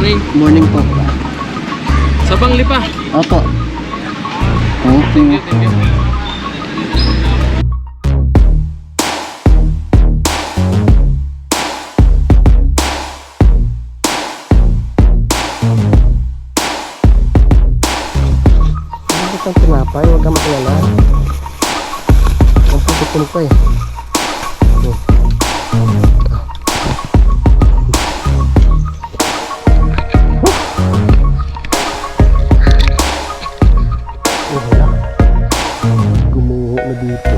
morning. Morning po. Sa Bangli pa. Opo. Thank you, thank you. Bakit ang tinapay? Huwag ka makiala. Ang puputin ko eh. Gumuho na dito.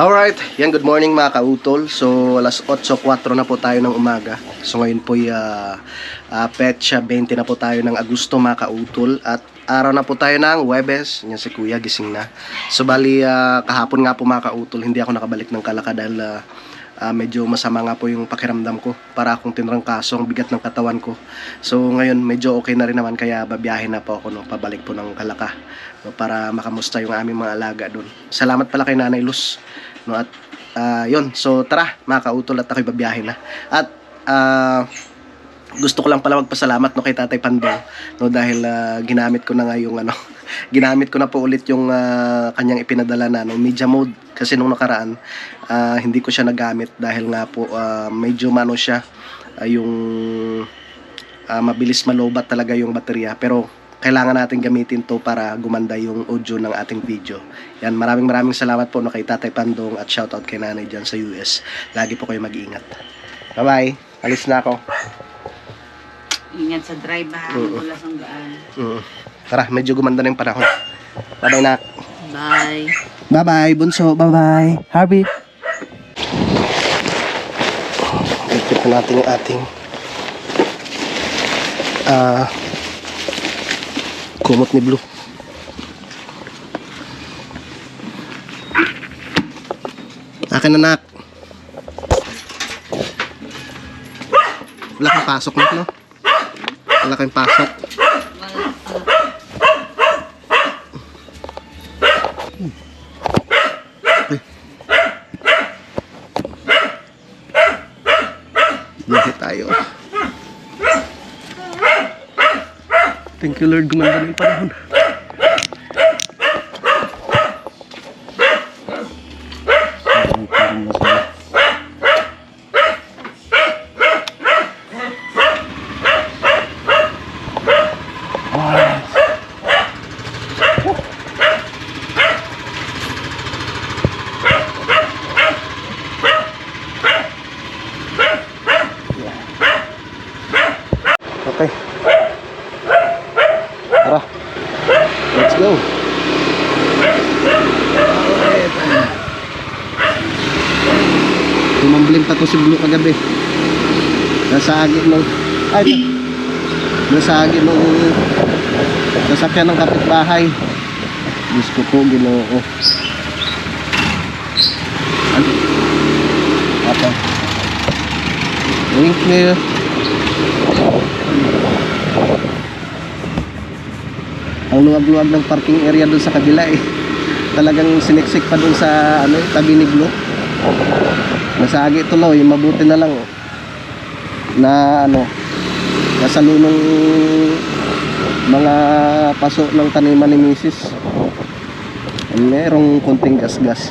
Alright, yan, good morning mga kautol. So alas 8:04 na po tayo ng umaga. So ngayon po petsa 20 na po tayo ng Agosto mga kautol. At araw na po tayo ng Huwebes. Yan si Kuya, gising na. So bali kahapon nga po mga kautol, hindi ako nakabalik ng Calaca dahil medyo masama nga po yung pakiramdam ko. Para akong tinrangkaso, ang bigat ng katawan ko. So ngayon medyo okay na rin naman, kaya babiyahin na po ako, no, pabalik po ng Calaca, no, para makamusta yung aming mga alaga doon. Salamat pala kay Nanay Luz, no, at yun, so tara mga kautol, at ako'y babiyahin na. At gusto ko lang pala magpasalamat, no, kay Tatay Pandong, no, dahil ginamit ko na nga yung ginamit ko na po ulit yung kanyang ipinadala na media mode, kasi nung nakaraan hindi ko siya nagamit dahil nga po medyo mano siya, yung mabilis malobat talaga yung baterya, pero kailangan natin gamitin to para gumanda yung audio ng ating video. Yan, maraming salamat po, no, kay Tatay Pandong, at shoutout kay Nanay dyan sa US. Lagi po kayo mag-iingat. Bye bye, alis na ako. Ingat sa drive ha, wala sang daan. Tara, medyo gumanda na yung panahon. Bye bye, nak. Bye. Bye bye, bunso. Bye bye, Harvey. Ikip na natin yung ating kumot ni Blue. Akin na, nak. Wala kang pasok, nak, no? Wala kang pasok. Biyahe tayo. Thank you, Lord, gumanda na yung panahon. Okay. Tara. Let's go. Tumambling pa to si Blue kagabi. Nasagi nung nasagi nung sasakyan ng kapitbahay. Diyos ko po, Ginoo. Ano? Okay. Thank you. Ang luwag-luwag ng parking area doon sa kabila eh. Talagang siniksik pa doon sa tabi ni Blue. Nasagi tuloy, mabuti na lang na nasa lunong mga paso ng taniman ni Mrs. Merong konting gas-gas.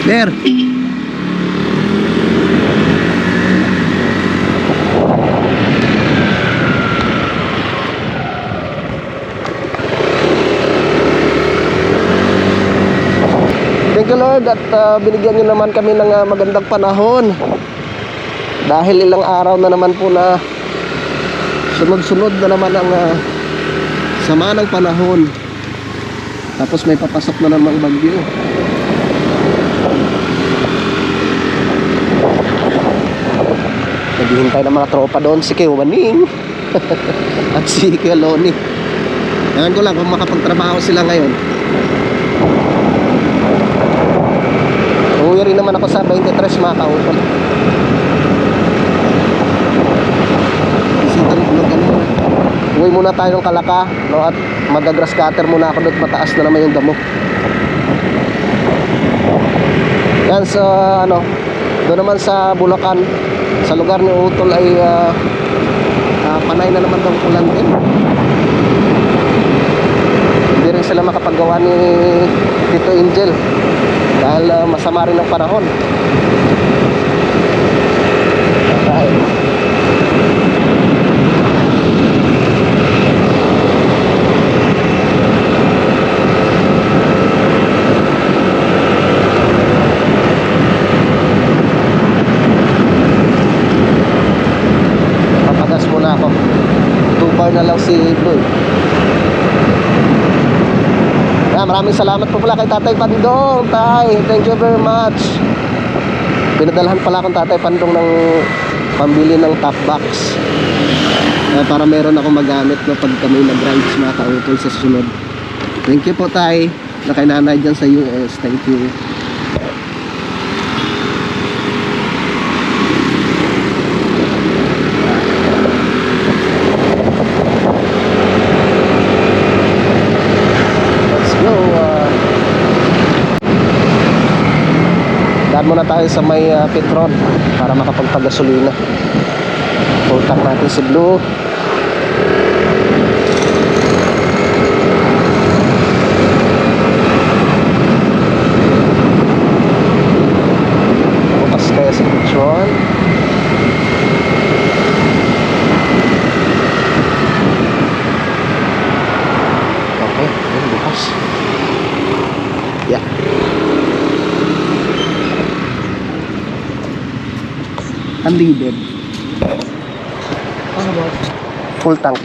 There. Thank you, Lord, at binigyan nyo naman kami ng magandang panahon. Dahil ilang araw na naman po na sunod-sunod na naman ang sama ng panahon. Tapos may papasok na namang bagyo. Naghihintay ng mga tropa doon, si Kewaning at si Keloni. Ewan ko lang kung makapagtrabaho sila ngayon. Uwi rin naman ako sa 23 mga kaupol. Isang talong kanina. Enjoy muna tayo ng Kalaka, no? At mag-grass cutter muna ako doon, mataas na naman yung damo. Yan sa ano, doon naman sa Bulacan, sa lugar ni Utol ay panay na naman daw ulan din. Hindi rin sila makapagawa ni Tito Angel dahil masama rin ang panahon. Alright. Papagas muna ako. 2 bar na lang si Blue. Maraming salamat po pala kay Tatay Pandong. Tay, thank you very much. Pinadalhan pala akong Tatay Pandong ng pambili ng top box para meron akong magamit no, pag kami nag-rides mga kautol sa susunod. Thank you po Tay, na kay nanay dyan sa US. Thank you. Daan muna tayo sa may Petron para makapagpagasolina. Full tank natin si Blue. Bukas kaya si Petron. Okay, yun bukas. Yeah. Unleaded. How about full tank?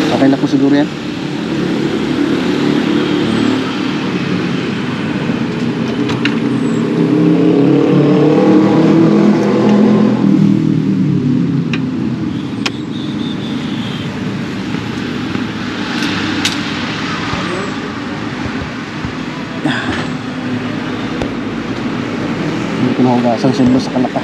Okay na po siguro yan. Pinuhugasan si Blue sa Kalaka.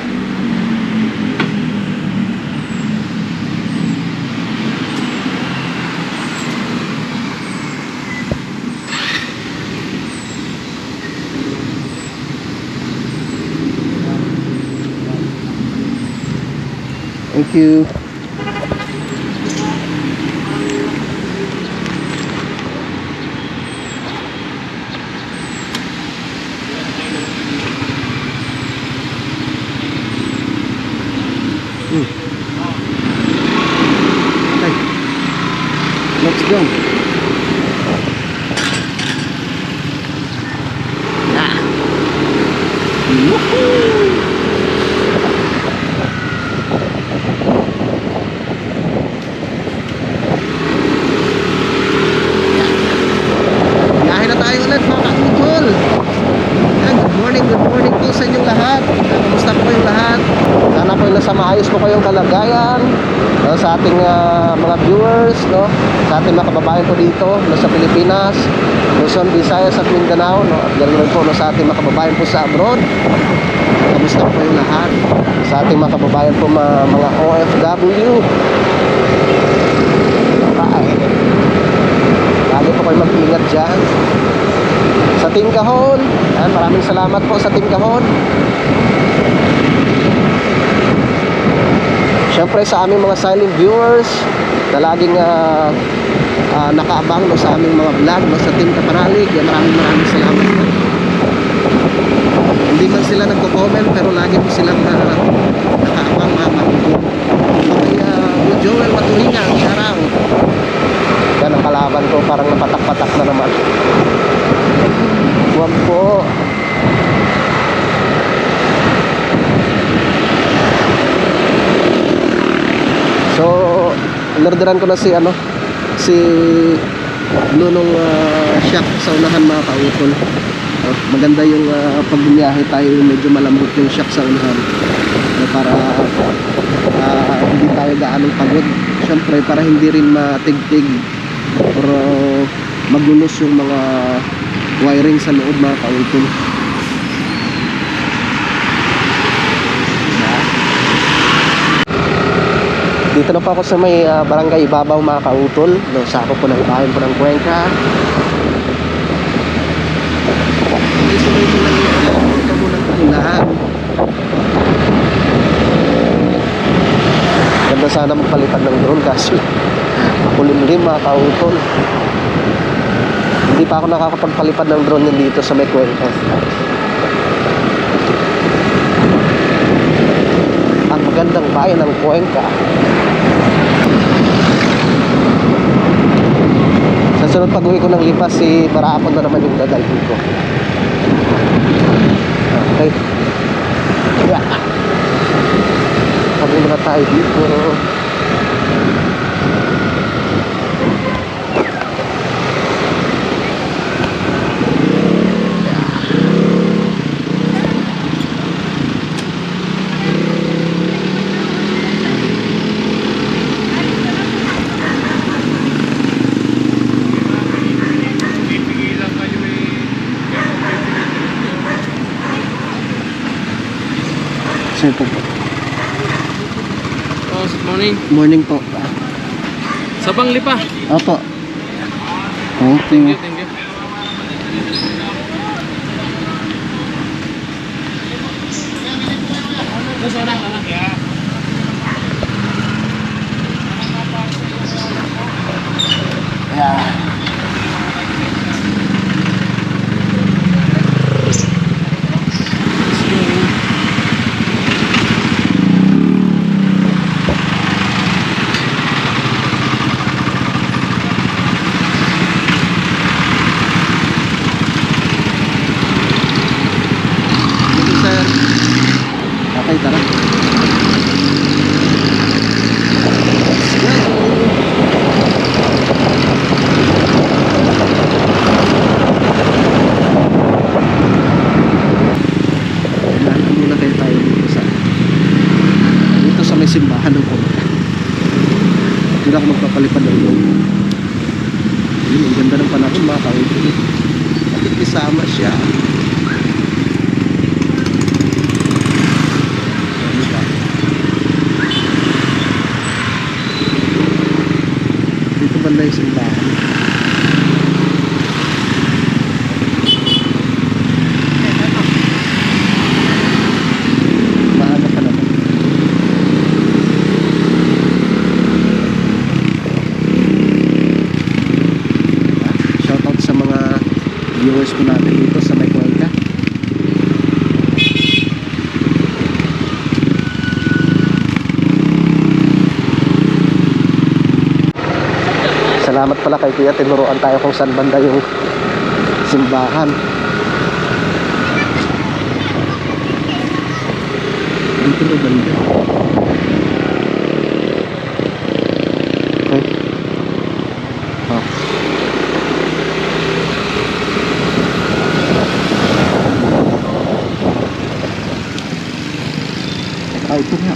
Thank you. Okay. Let's go. Yeah. Woohoo! Biyahe na tayo ulit mga kautol. Good morning po sa inyong lahat. Kamusta po kayong lahat? Sana po nasa maayos po kayong kalagayan, no, sa ating mga viewers, no, sa ating mga kababayan po dito no, sa Pilipinas, Luzon, Visayas at Mindanao, no, at ganoon po no, sa ating mga kababayan po sa abroad. Kamusta po kayong lahat? Sa ating mga kababayan po mga OFW. Lagi po kayo mag-ingat dyan. Sa Team Kahon, maraming salamat po sa Team Kahon. Siyempre sa aming mga silent viewers na laging nakaabang no, sa aming mga vlog no, sa Team Kapanalig, maraming salamat po. Hindi man sila nagko-comment pero lagi po silang nakaabang mga kapatid. Okay, Joel Matuhinga, shoutout. Yan ang kalaban ko, parang napatak-patak na naman. Huwag po. So, inorderan ko na si Blue nung shock sa unahan mga kautol. Maganda yung pag bumiyahe tayo, medyo malambot yung shock sa unahan. para hindi tayo gaanong pagod. Siyempre para hindi rin matigtig or maglulus yung mga wiring sa loob mga kautol. Dito na po ako sa may barangay Ibabaw mga kautol. No, sa ako po ng bahay po ng Cuenca. Isuloy ko lang yung ito mo ng kahinaan. Ganda sana magpalitan ng drone kasi kulimlim mga kautol. Hindi pa ako nakakapagpalipad ng drone dito sa may Cuenca. Ang magandang bayan ng Cuenca. Sa sunod pag-uwi ko ng Lipas, si Barapon na naman yung dadalhin ko. Okay. Pagod na tayo dito. Sir po. Oh, good morning. Morning po. Sa Bangli pa. Opo. Thank Thank you. you, thank you. Sir. Okay, tara. Muna kayo tayo dito sa may simbahan ng Cuenca. Hindi na ako magpapalipad ng loob. Yun, ang ganda ng panahon mga kautol. Nakikisama siya. Dito banda yung simbahan. Maaga pa naman. Shoutout sa mga viewers ko natin dito sa may Cuenca. Salamat pala kay Kuya, tinuruan tayo kung saan banda yung simbahan. Dito na banda. Okay. Oh. Ito nga.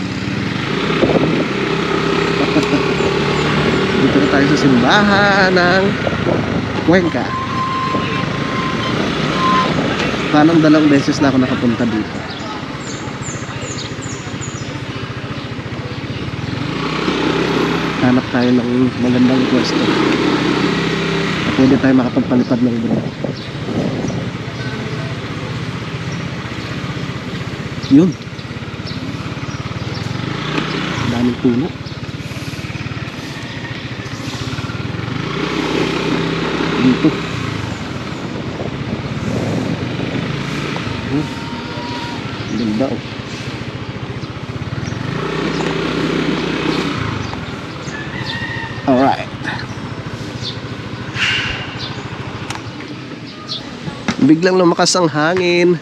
Dito na tayo sa simbahan ng Cuenca. Parang 2 beses na ako nakapunta dito. Hanap tayo ng magandang pwesto. Pwede tayo makapagpalipad ng drone. Yun. Daming puno. Dito. Ganda oh. Alright. Biglang lumakas ang hangin.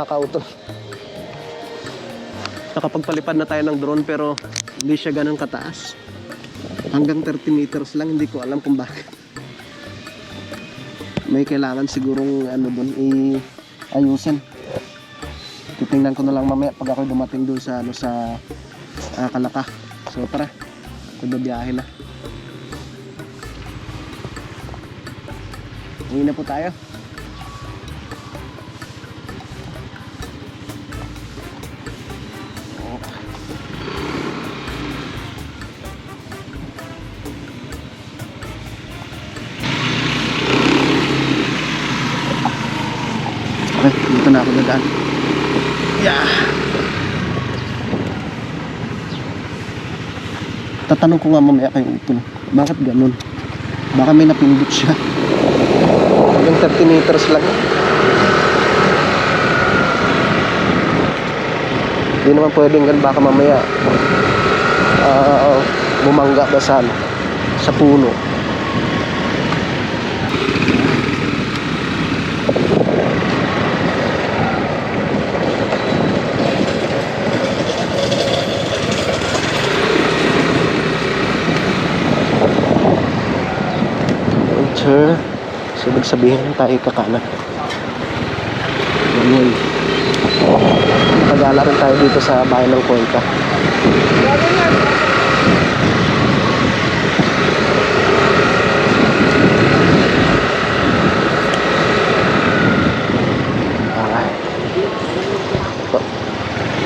mga kautol. Nakapagpalipad na tayo ng drone pero hindi siya ganun kataas. Hanggang 30 meters lang, hindi ko alam kung bakit. May kailangan sigurong ano dun ayusin. Titingnan ko na lang mamaya pag ako dumating dun sa Kalaka. So tara, biyahe na. Uwi na po tayo. Okay, dito na ako dadaan. Yeah. Tatanong ko nga mamaya kay Utol, bakit ganun? Baka may napindot siya. Hanggang 30 meters lang. Hindi naman pwedeng ganun, baka mamaya bumangga ba sa puno. So magsabihin tayo kakanan. Ngayon pagala rin tayo dito sa bayan ng Cuenca.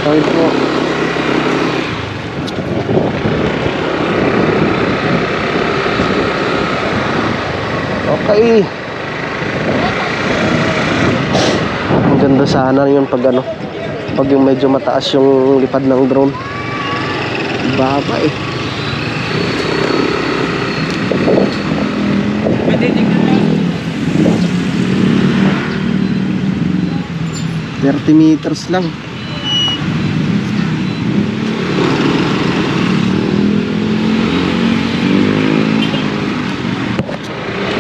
Alright po. Okay. Ang ganda sana yun pag yung medyo mataas yung lipad ng drone. Baba eh. Pwede tingnan na. 30 meters lang.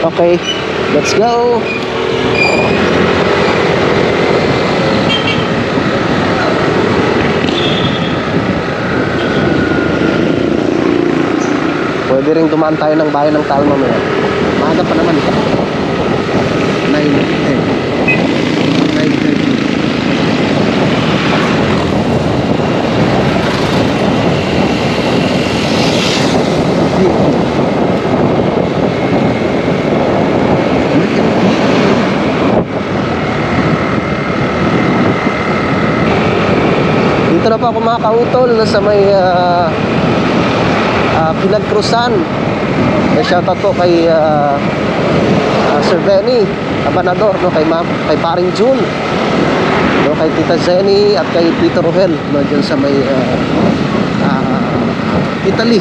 Okay, let's go. Pwede rin dumaan tayo ng bayan ng Talma mo. Maaga pa naman. 9:30. Dito na po ako mga kautol sa may Pinagkrusan. Shoutout po kay Sir Benny Abanador, no, kay Paring June, no, kay Tita Zenny at kay Tito Rohel, no, dyan sa may Italy.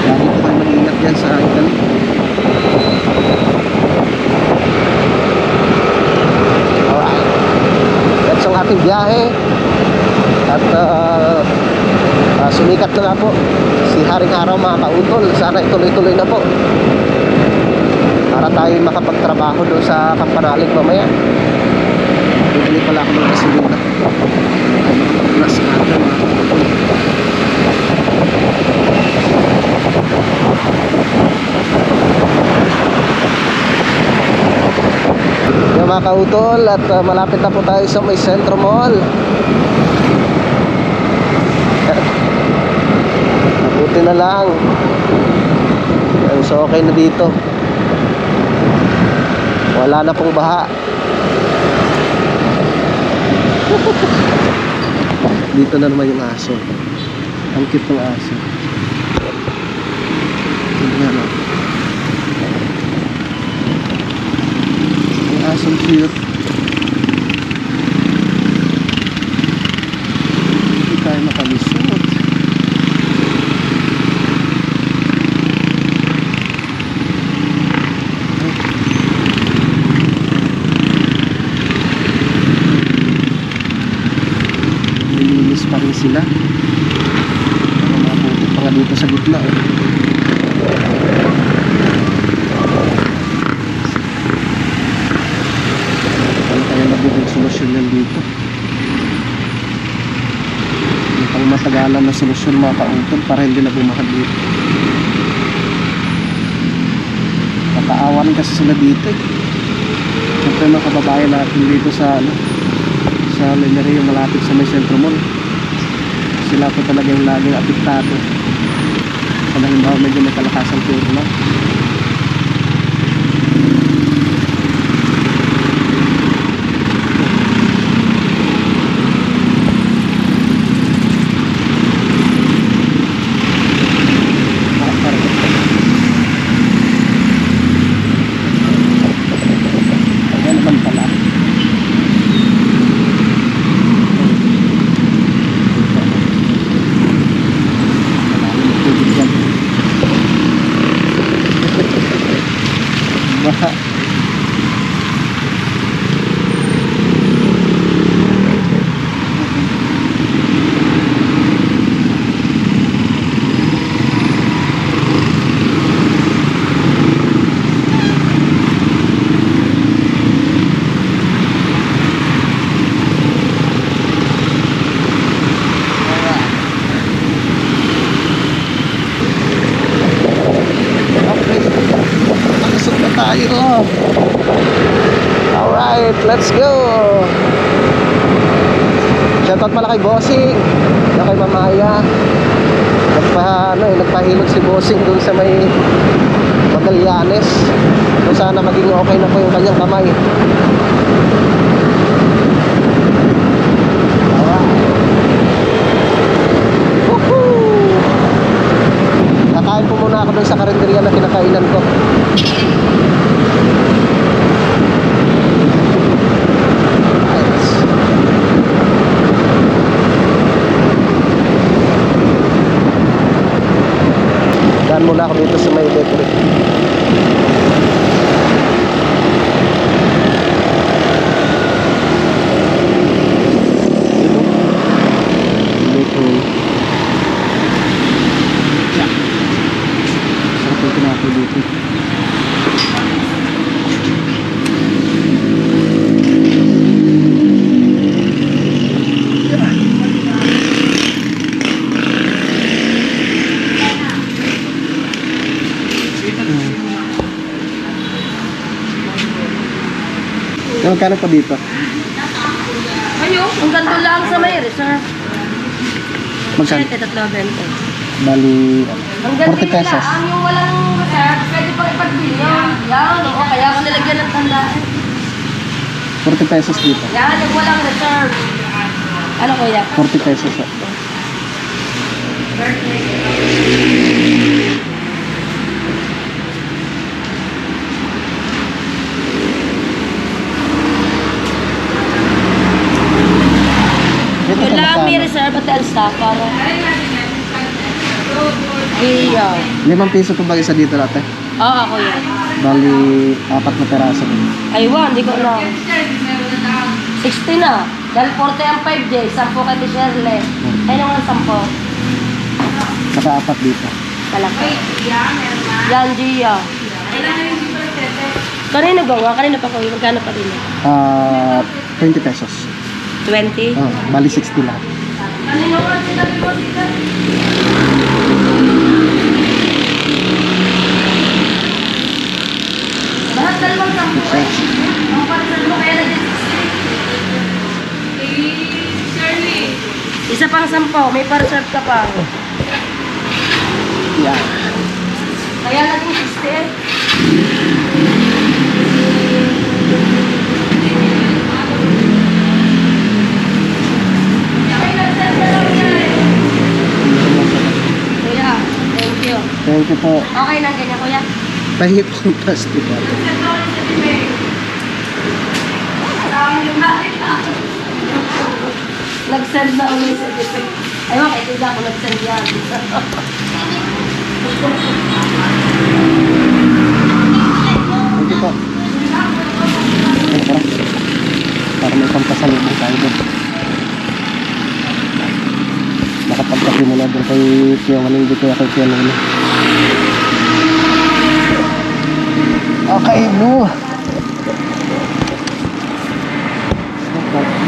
Lagi po kayo mag-ingat dyan sa Italy. Alright, that's ang ating biyahe. At sumikat na nga po si Haring Araw mga kautol. Sana ituloy-tuloy na po para tayo makapagtrabaho doon sa Kampanalig mamaya. Bibili pala ako ng gasolina ay makapag-plus ka mga kautol. Yung mga kautol, at malapit na po tayo sa may Centro Mall. Buti na lang. So okay na dito. Wala na pong baha. Dito na naman yung aso. Ang cute ng aso. Tingnan mo. Ang asong cute. Hindi tayo makalisot. Pa rin sila. Mabuti pa nga dito sa gitna eh. dito. May pang matagalan na solusyon mga kautol para hindi na bumaha dito. Nakaawan kasi sila dito eh. Siyempre mga kababayan natin dito sa sa Lemery, yung malapit sa may Centro Mall. Sila po talaga yung laging apektado. Kung halimbawa medyo may kalakasan po ulan. Ayan naman pala. Baha. Malusog na tayo. Alright, let's go. Shoutout pala kay Bossing, kay Mamaya. Nagpahilot si Bossing dun sa may Magallanes. So sana maging okay na po yung kanyang kamay. Kakain po muna ako dun sa karinderya na kinakainan ko. Daan muna ako dito sa may bakery. Bakery. Sarap yung tinapay dito. Magkano pa dito? Ayo, ang ganda lang sa may reserve. Magkano? 7.20. Bali, Ang ganda 40 pesos. Ang yung walang reserve, pwede pang ipagbili yun. Yan, o kaya ako nilagyan ng tandaan. 40 pesos dito. Yan, yung walang reserve. Ano kuya? 40 pesos. Dito Yun lang may magkano? reserve at el staff para. Iya. 5 piso po ba isa dito latte? Oo, ako yan. Bali, 4 na peraso. Aywan, hindi ko na. 60 na. Dahil 40 ang 5 days, 10 kay Shirley. Ay naman 10. Saka 4 dito. Malaki. Yan, Gia. Kanina ba nga? Kanina pa ko. Magkano pa rin? 20 pesos. 20? Bali 60 lahat. Kanina nga sinabi mo dito? Lahat dalawang 10 eh. Ang parcel mo kaya na din 60. Isa pang 10. May parcel ka pa. Yeah. Kaya naging 60 eh. Kuya, thank you. Thank you po. Okay lang ganyan, kuya. Pahit kong plastic. Nag-send na ulit sa dito. Ay, mga kaibigan ako nag-send yan. Thank you po. Ay, tara. Para may pampasalubong tayo doon. Nakapagkapi mo na doon kay Kuya Maling, di kaya kay Kuya Nino. Okay, no.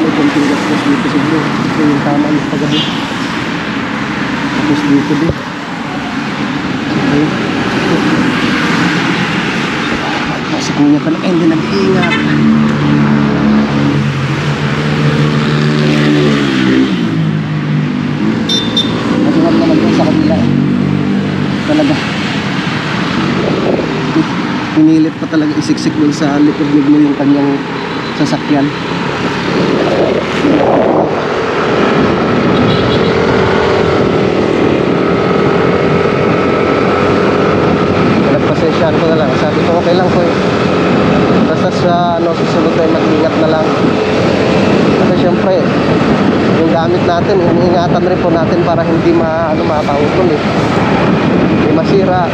may konting gastos dito siguro. Ito yung tama yung pagabi. Tapos dito din. Okay. Si kuya pala, hindi nag-iingat. Matuwag naman yun sa kabila. Talaga. Pinilit pa talaga isiksik dun sa likod mo yung kanyang sasakyan. Nagpasensyahan ko na lang. Sabi ko okay lang po eh. Basta sa susunod ay mag-ingat na lang. Kasi syempre yung gamit natin, iniingatan rin po natin para hindi makautol eh. Hindi masira.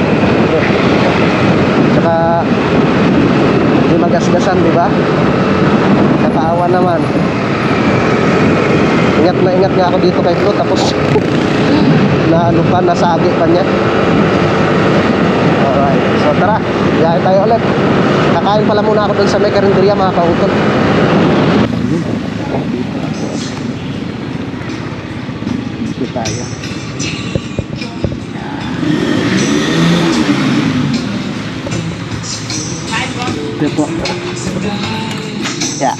Tsaka hindi magasgasan, di ba? Nakaawa naman. Ingat nga ako dito kay Flo, tapos nasagi pa niya. Alright, so tara, biyahe tayo ulit. Kakain pala muna ako dun sa may karinderya, mga kautol. Dito tayo. Ito po. Yeah.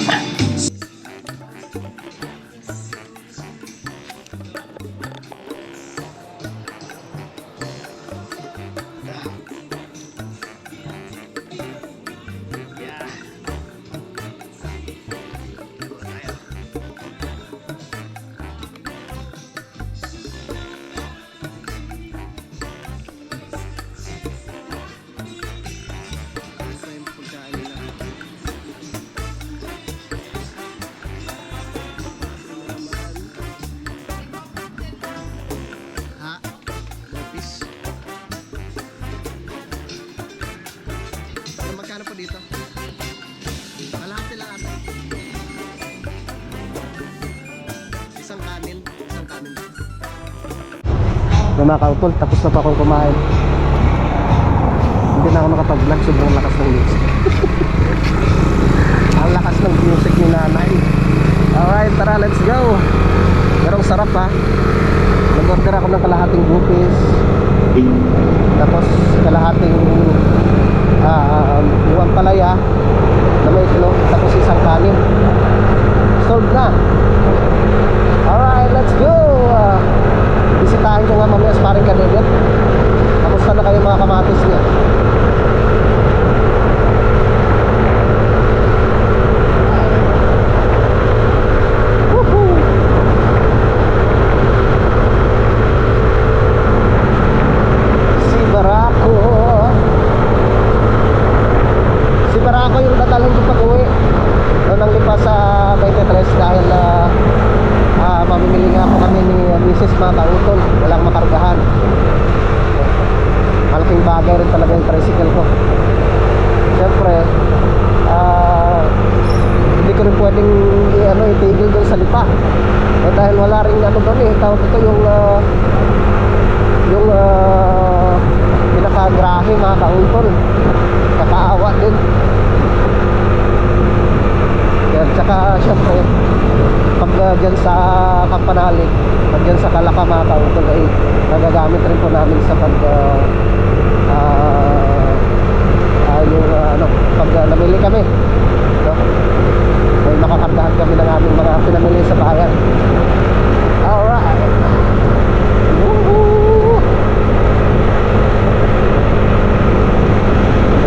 Magkano po dito? Malahati lang ata. Isang kanin. Mga kautol, tapos na pa akong kumain. Hindi na ako nakapag-vlog, sobrang lakas ng music. Ang lakas ng music ni nanay. Alright, tara, let's go. Pero ang sarap ha. Nag-order ako ng kalahating bupis. Tapos kalahating buwang palaya na may itlog, tapos isang kanin. Sold na. Alright, let's go. Bisitahin ko nga mamaya sa paring kanibet. Kamusta na kayo mga kamatis niya? Woohoo! Si Barako yung dadalhin ko pag uwi nang lipas sa 23 dahil mamimili nga po kami ni Mrs. mga kautol, walang makargahan. Malaking bagay rin talaga yung tricycle ko. Siyempre hindi ko rin pwedeng itigil doon sa lipa dahil wala rin doon eh, tawag ito yung pinakagrahe mga kautol, kakaawa din. Yan, tsaka syempre pag dyan sa Kampanalig, pag dyan sa Kalaka mga kautol ay nagagamit rin po namin sa pag pag namili kami, no? Ay makakargahan kami ng aming mga pinamili sa bayan. Alright.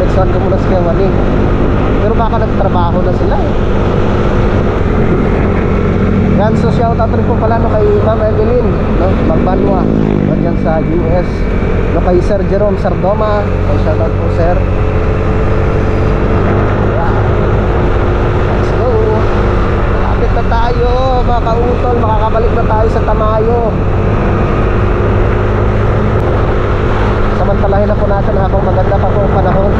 Next one ko muna sa Kiamani. Pero baka nagtrabaho na sila eh. Yan, so shoutout rin po pala kay Ma'am Evelyn, no? Magbanwa, dyan sa US, no? Kay Sir Jerome Sardoma, so shoutout po sir. Yeah. Let's go. Malapit na tayo mga kautol, makakabalik na tayo sa Tamayo. Samantalahin na po natin habang maganda pa po ang panahon.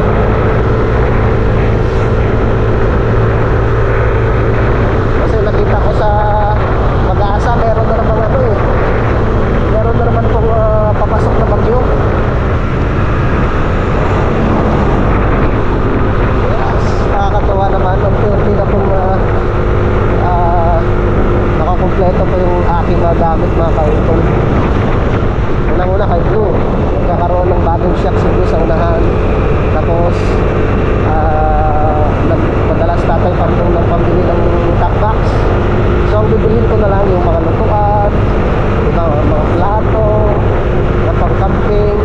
Kasi nakita ko sa Mag-aasa, meron na naman meron na naman pong papasok na bagyo. Yes, nakakatawa naman. Unti-unti na pong bibilhin ko na lang yung mga lutuan, yung mga plato, yung pang camping.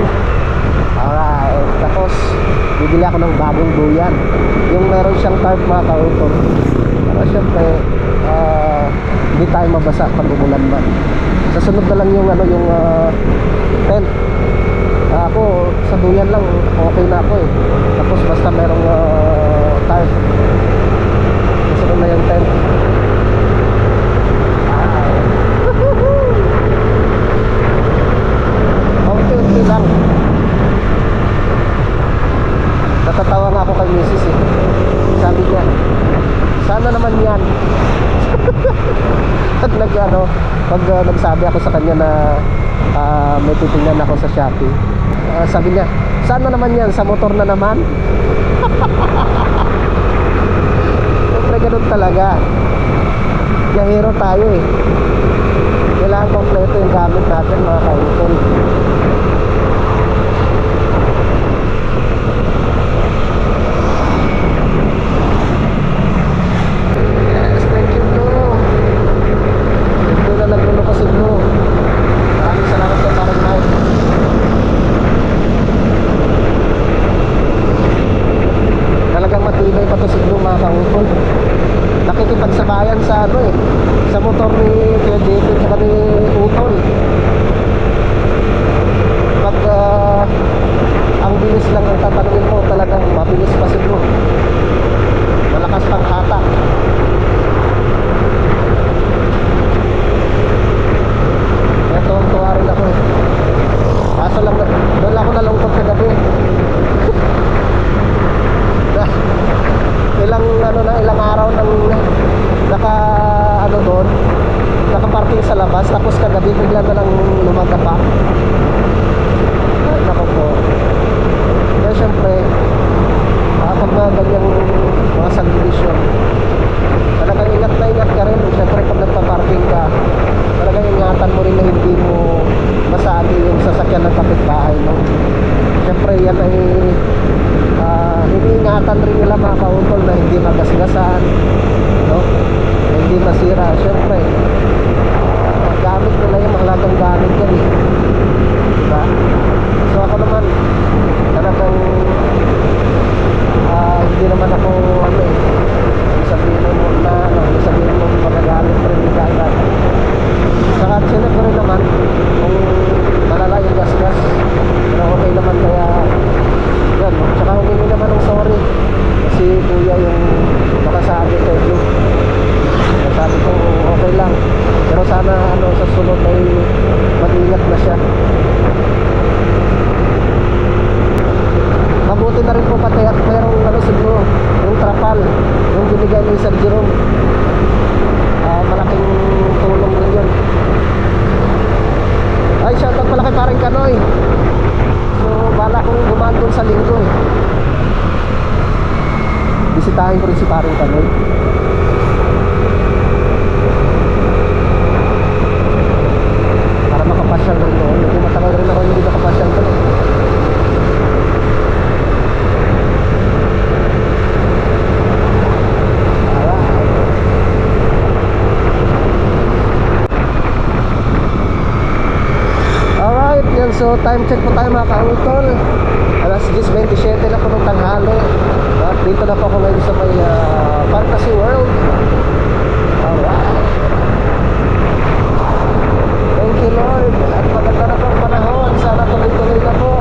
Alright, tapos bibili ako ng bagong duyan, yung meron siyang tarp mga kautol, para syempre hindi tayo mabasa pag umulan man. Sa sunod na lang yung yung tent. Ako sa duyan lang okay na ako eh, tapos basta merong tarp, sunod na yung tent. Unti-unti lang. Natatawa nga ako kay Mrs. eh. Sabi niya, sana naman yan. At pag nagsabi ako sa kanya na may titingnan ako sa Shopee, sabi niya, sana naman yan, sa motor na naman. Siyempre ganun talaga. Yahero tayo eh. Kailangan kompleto yung gamit natin mga kautol. Yes, thank you bro. Ito na naglulo kasi bro. Maraming salamat sa parang Mike. Talagang matibay pa to si bro mga kautol. Nakikipagsabayan sa sa motor ni Kuya David sa ni Utol. Pag ang bilis lang ang tatanungin mo, talagang mabilis pa si bro. Malakas pang hatak. Ito ang tuwa rin ako eh. Kaso lang, doon ako nalungkot kagabi. Ilang araw nang nakaparking sa labas, tapos kagabi bigla na lang lumagapa. Ay nako po. Kaya syempre pag mga ganyang mga subdivision, talagang ingat na ingat ka rin. Syempre pag nagpa-parking ka, talagang ingatan mo rin na hindi mo masali yung sasakyan ng kapitbahay mo. Syempre yan ay iniingatan rin nila mga kautol na hindi magasgasan, no? Hindi masira. Syempre gamit nila yung mahalagang gamit yan eh, diba? So ako naman talagang hindi naman ako sabihin mo na sabihin mo magagamit rin yung agad. Saka sinag ko rin naman kung malala yung gasgas, pero okay naman. Kaya yan, tsaka humingi naman ng sorry kasi kuya yung nakasabi kay Blue. Sabi ko okay lang, pero sana sa sunod ay mag-ingat na siya. Mabuti na rin po pati at merong siguro yung trapal yung binigay ni Sir Jerome. Malaking tulong rin yun. Ay, shoutout pala kay paring Kanoy. So bala kong gumaan doon sa linggo eh. Bisitahin ko rin si paring Kanoy. Para makapasyal rin doon. Hindi matagal rin ako hindi makapasyal doon eh. Alright, yan. So time check po tayo mga kautol. Alas 10:27 na po ng tanghali. At dito na po ako ngayon sa may Fantasy World. Alright. Thank you Lord. At maganda na po ang panahon. Sana tuloy-tuloy na po.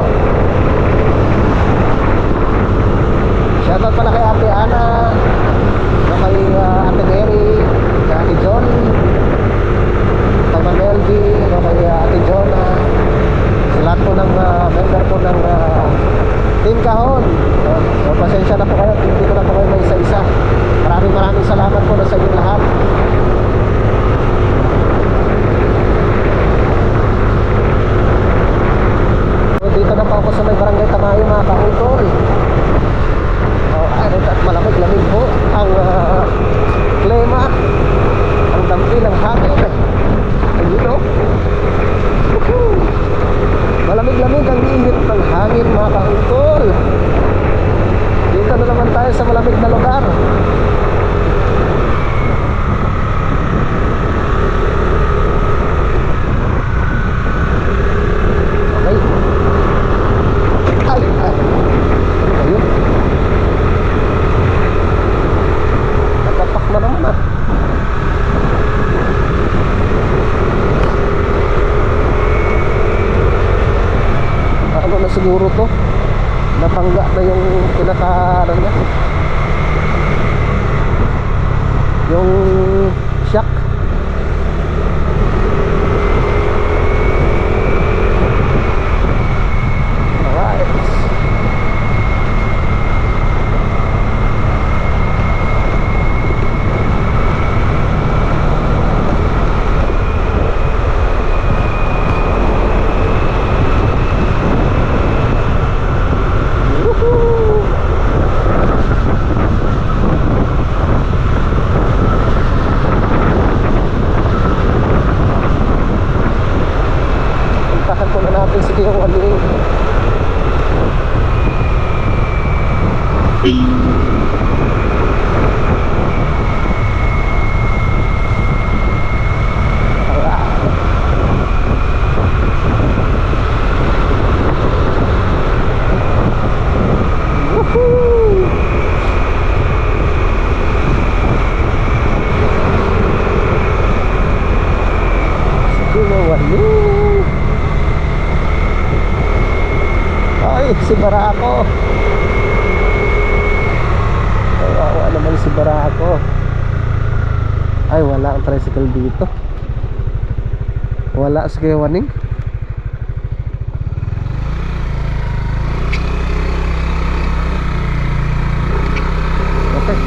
Shoutout pala kay Ate Ana, kay Ate Mary, kay Ate John, kay Ma'am Elvie, kay Ate Jonah, sa lahat po ng member po ng Team Kahon. So pasensya na po kayo, hindi ko na po kayo may isa-isa. Maraming salamat po na siguro to. Napangga na yung pinaka-ano niya. Yung shock. Alright. Puntahan muna natin si Kuya Waling. Woohoo! Si Kuya Waling. Ay, si Barako. Kawawa naman si Barako. Ay, wala ang tricycle dito. Wala si Kuya Waling. Okay.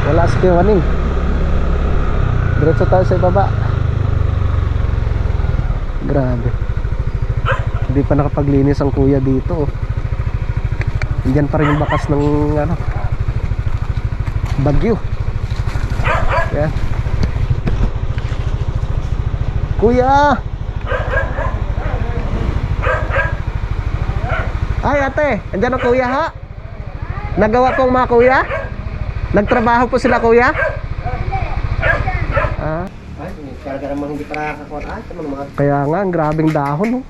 Wala si Kuya Waling. Diretso tayo sa ibaba. Grabe. Hindi pa nakapaglinis ang kuya dito. Diyan pa rin yung bakas ng ano, bagyo. Yan. Kuya! Ay ate, andyan ang kuya ha? Nagawa po ang mga kuya? Nagtrabaho po sila kuya? Ah. Ay, talaga namang hindi para nakakuha. Mga Kaya nga, ang grabing dahon. Oh.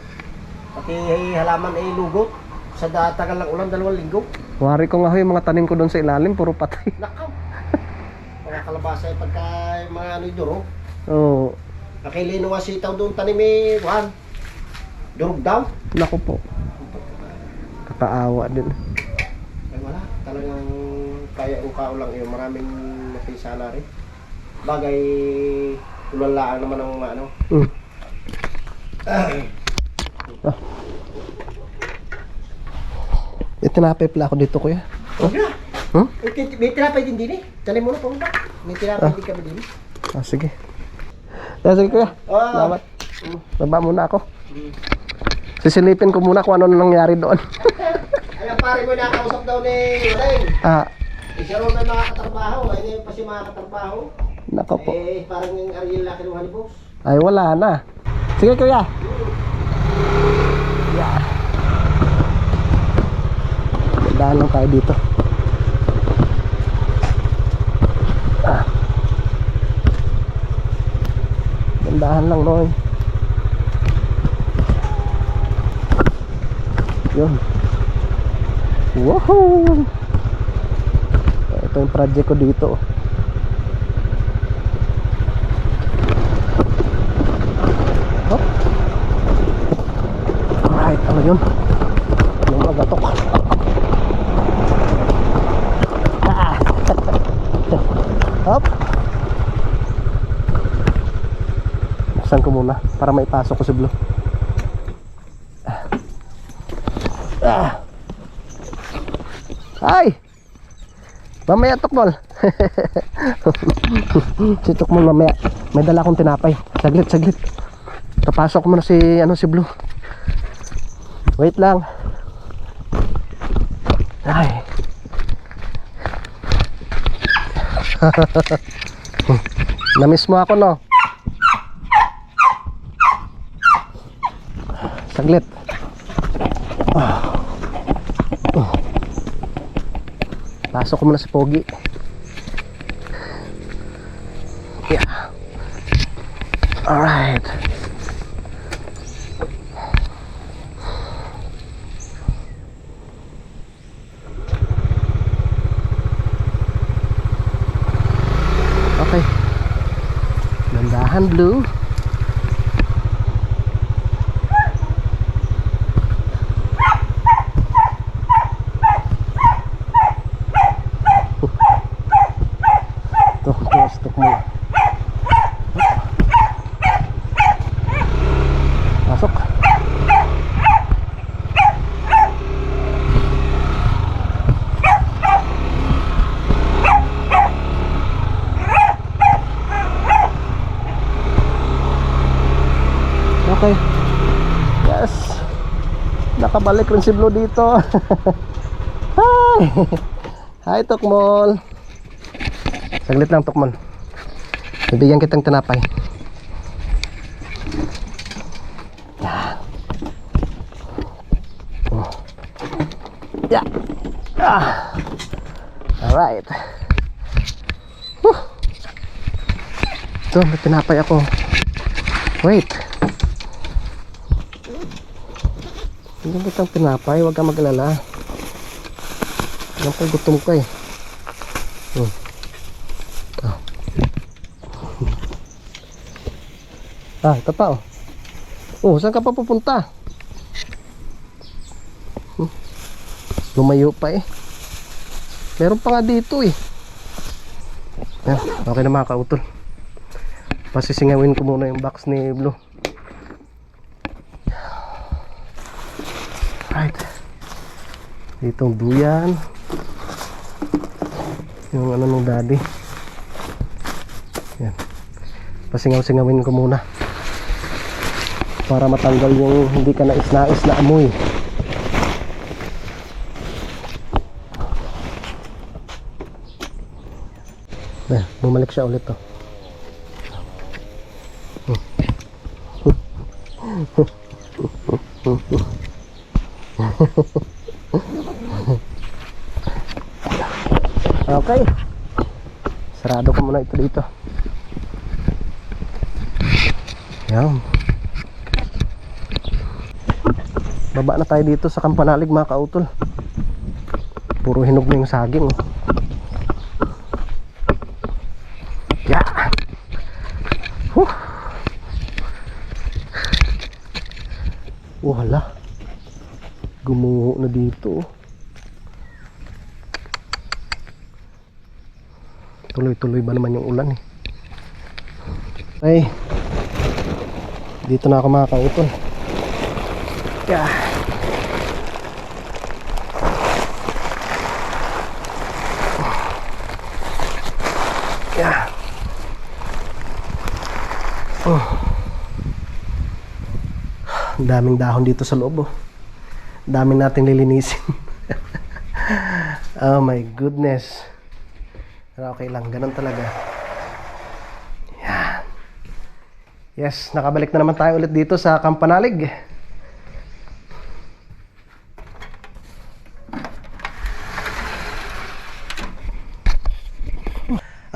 pati halaman ay lugot. Sa tagal ng ulan, 2 linggo. Wari ko nga ho, yung mga tanim ko doon sa ilalim, puro patay. Nakaw. Mga kalabasa ay pagka mga ano yung duro. Oo. Nakilino nga sitaw doon tanim eh, Juan. Durog daw. Naku po. Kakaawa din. Ay wala, talagang kaya ang kaulang yun. Maraming napisala rin. Bagay, ulalaan naman ang ano. Tinapay pala ako dito kuya. Oh, na. Huh? May tinapay din din eh. Tali mo na po ba? May tinapay din kami din. Ah, sige. Sige kuya. Ah. Salamat. Baba muna ako. Sisilipin ko muna kung ano nangyari doon. Ay, ang pare mo nakausap daw ni Waleng. Ah, Siya rin may makakatrabaho. Ay, hindi pa siya makakatrabaho. nako po. Eh, parang yung Ariel laki ng halibos. Ay, wala na. Sige kuya. Yeah. Daan lang tayo dito. Ah. Gandahan lang, Noy. Yun. Woohoo! Ito yung project ko dito. Hop. Alright, ano yun? Yung mga gatok. Hop. Buksan ko muna para maipasok ko si Blue. Ay! Mamaya Tukmol. Si Tukmol mamaya. May dala akong tinapay. Saglit, saglit. Kapasok ko muna si Blue. Wait lang. Ay. Namiss mo ako, no? Saglit. Pasok ko muna si Pogi. Yeah. Alright. Okay. Dandahan, Blue. nakabalik rin si Blue dito. Hi! Hi, Tokmol. Saglit lang, Tokmol. Bibigyan kitang tinapay. Yan. Oh. Yeah. Alright. Ito, may tinapay ako. Wait. Hindi mo itang tinapay, huwag kang mag-alala. Yan po, gutom ko eh. Ito pa oh. Oh, saan ka pa pupunta? Lumayo pa eh. Meron pa nga dito eh. Yan, okay na mga kautol. Pasisingawin ko muna yung box ni Blue. Right. Ditong duyan. Yung ano nung daddy. Yan. Pasingaw-singawin ko muna. Para matanggal yung hindi ka nais-nais na amoy. Bumalik siya ulit to. Okay. Sarado ko muna ito dito. Yan. Baba na tayo dito sa Kampanalig mga kautol. Puro hinog na yung saging oh. Yeah. Wala. Gumuho na dito. Tuloy-tuloy ba naman yung ulan eh. Ay. Dito na ako mga kautol. Yeah. Yeah. Oh. Daming dahon dito sa loob oh. Daming nating lilinisin. Oh my goodness. Pero okay lang, ganun talaga. Yan. Yes, nakabalik na naman tayo ulit dito sa Kampanalig.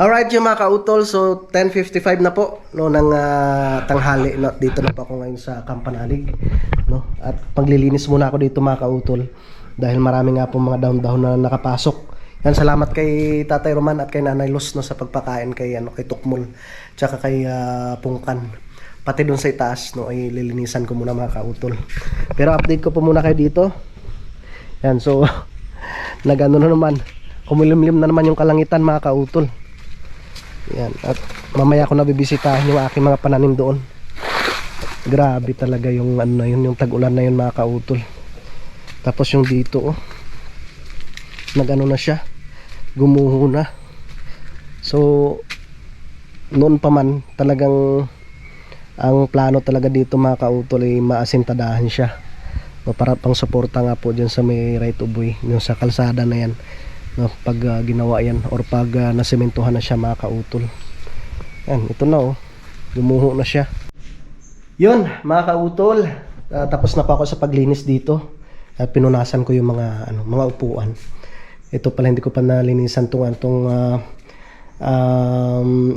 Alright yung mga kautol, so 10:55 na po no, ng tanghali no, dito na po ako ngayon sa Kampanalig no? At paglilinis muna ako dito mga kautol dahil marami nga po mga dahon-dahon na nakapasok. Yan, salamat kay Tatay Roman at kay Nanay Luz no, sa pagpakain kay, kay Tukmol tsaka kay Pungkan. Pati dun sa itaas no, ay lilinisan ko muna mga kautol. Pero update ko po muna kayo dito. Yan, so nagano na naman, kumilimlim na naman yung kalangitan mga kautol. Yan, at mamaya ko na bibisitahin yung aking mga pananim doon. Grabe talaga yung ano na yun, yung tag-ulan na yun mga kautol. Tapos yung dito oh, nag-ano na siya, gumuho na. So noon pa man talagang ang plano talaga dito mga kautol ay maasintadahan siya no, para pang suporta nga po dyan sa may right of way, yung sa kalsada na yan no, pag ginawa yan or pag nasementohan na siya mga kautol. Yan, ito na oh, gumuho na siya. Yun mga kautol, tapos na pa ako sa paglinis dito. Pinunasan ko yung mga mga upuan. Ito pala hindi ko pa nalinisan tong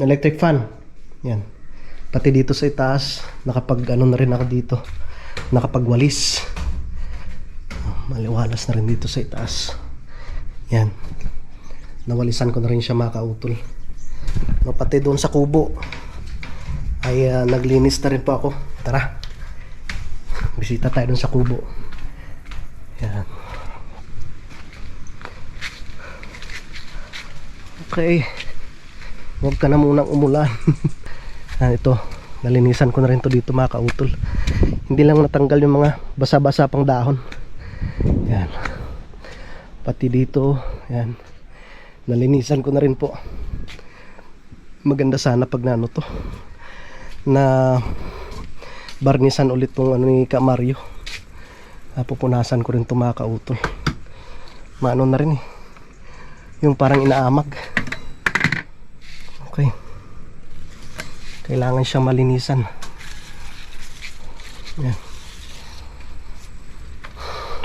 electric fan. Yan. Pati dito sa itaas, nakapag na rin ako dito. Nakapagwalis. Maliwalas na rin dito sa itaas. Yan. Nawalisan ko na rin siya mga kautol. No, pati doon sa kubo ay naglinis na rin po ako. Tara. Bisita tayo doon sa kubo. Yan. Okay. Huwag ka na munang umulan. Ito, nalinisan ko na rin to dito mga kautol. Hindi lang natanggal yung mga basa-basa pang dahon. Yan. Pati dito, yan. Nalinisan ko na rin po. Maganda sana pag na to, na barnisan ulit tong ni Ka Mario. Pupunasan ko rin ito mga kautol. Maano na rin eh. Yung parang inaamag. Okay. Kailangan siyang malinisan. Yan.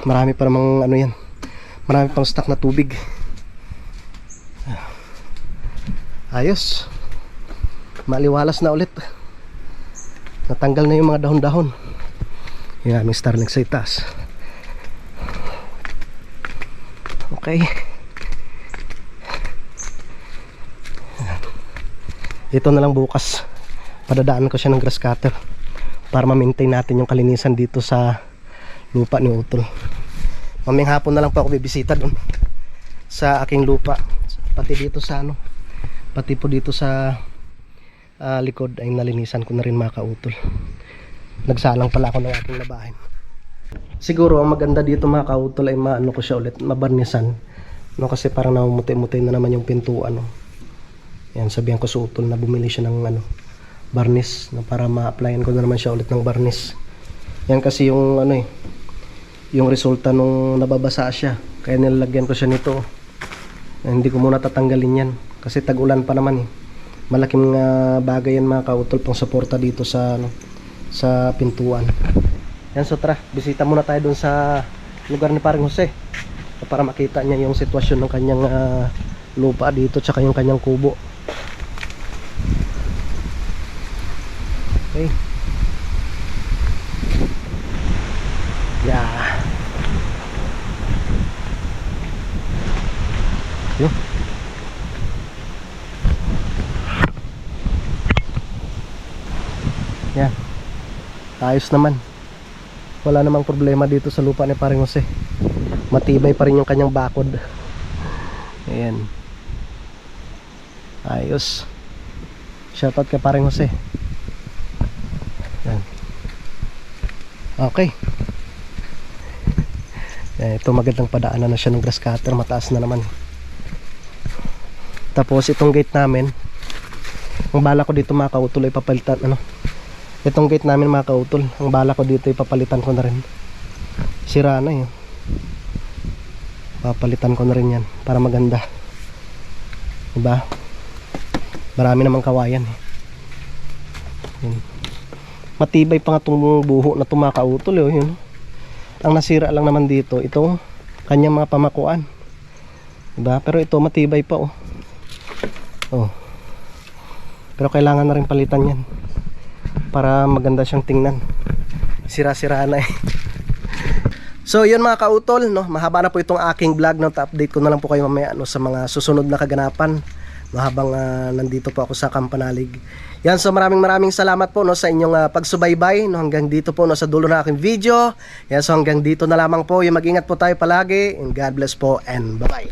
Marami pa namang ano yan. Marami pang stock na tubig. Ayos. Maliwalas na ulit. Natanggal na yung mga dahon-dahon. Yung aming starling sa itaas. Okay. Ito na lang bukas. Padadaan ko siya ng grass cutter para ma-maintain natin yung kalinisan dito sa lupa ni Utol. Maming hapon na lang po ako bibisita doon sa aking lupa. Pati dito sa ano, pati po dito sa likod ay nalinisan ko na rin mga kautol. Nagsalang pala ako ng aking labahin. Siguro ang maganda dito mga kautol ay maano ko siya ulit, mabarnisan. No, kasi parang namumuti-muti na naman yung pintuan. No? Yan, sabihan ko sa Utol na bumili siya ng ano, varnish na para ma-applyan ko na naman siya ulit ng varnish. Yan kasi yung ano eh, yung resulta nung nababasa siya. Kaya nilalagyan ko siya nito. Hindi ko muna tatanggalin yan kasi tag-ulan pa naman eh. Malaking bagay yan mga kautol pang suporta dito sa ano, sa pintuan. Yan, so tara, bisita muna tayo dun sa lugar ni Paring Jose para makita niya yung sitwasyon ng kanyang lupa dito tsaka yung kanyang kubo. Okay. Yeah. Yo. Yan. Ayos naman. Wala namang problema dito sa lupa ni Paring Jose. Matibay pa rin yung kanyang bakod. Ayan. Ayos. Shoutout kay Paring Jose. Yan. Okay. Yan, ito magandang padaanan na siya ng grass cutter. Mataas na naman. Tapos itong gate namin, ang bala ko dito mga kautol ay papalitan ano. Itong gate namin mga kautol, ang bala ko dito ay papalitan ko na rin. Sira na yun. Papalitan ko na rin yan para maganda. Diba? Marami namang kawayan eh. Yun. Matibay pa nga itong buho na itong mga kautol eh, yun. Ang nasira lang naman dito itong kanyang mga pamakuan. Diba? Pero ito matibay pa oh. Oh. Pero kailangan na rin palitan yan para maganda siyang tingnan. Sira-sira na eh. So yun mga kautol, no? Mahaba na po itong aking vlog, no? Ta-update ko na lang po kayo mamaya no, sa mga susunod na kaganapan, no? Habang nandito po ako sa Kampanalig. Yan, so maraming salamat po no, sa inyong pagsubaybay no, hanggang dito po no, sa dulo ng aking video. Yan, so hanggang dito na lamang po. Mag-ingat po tayo palagi and God bless po and bye-bye.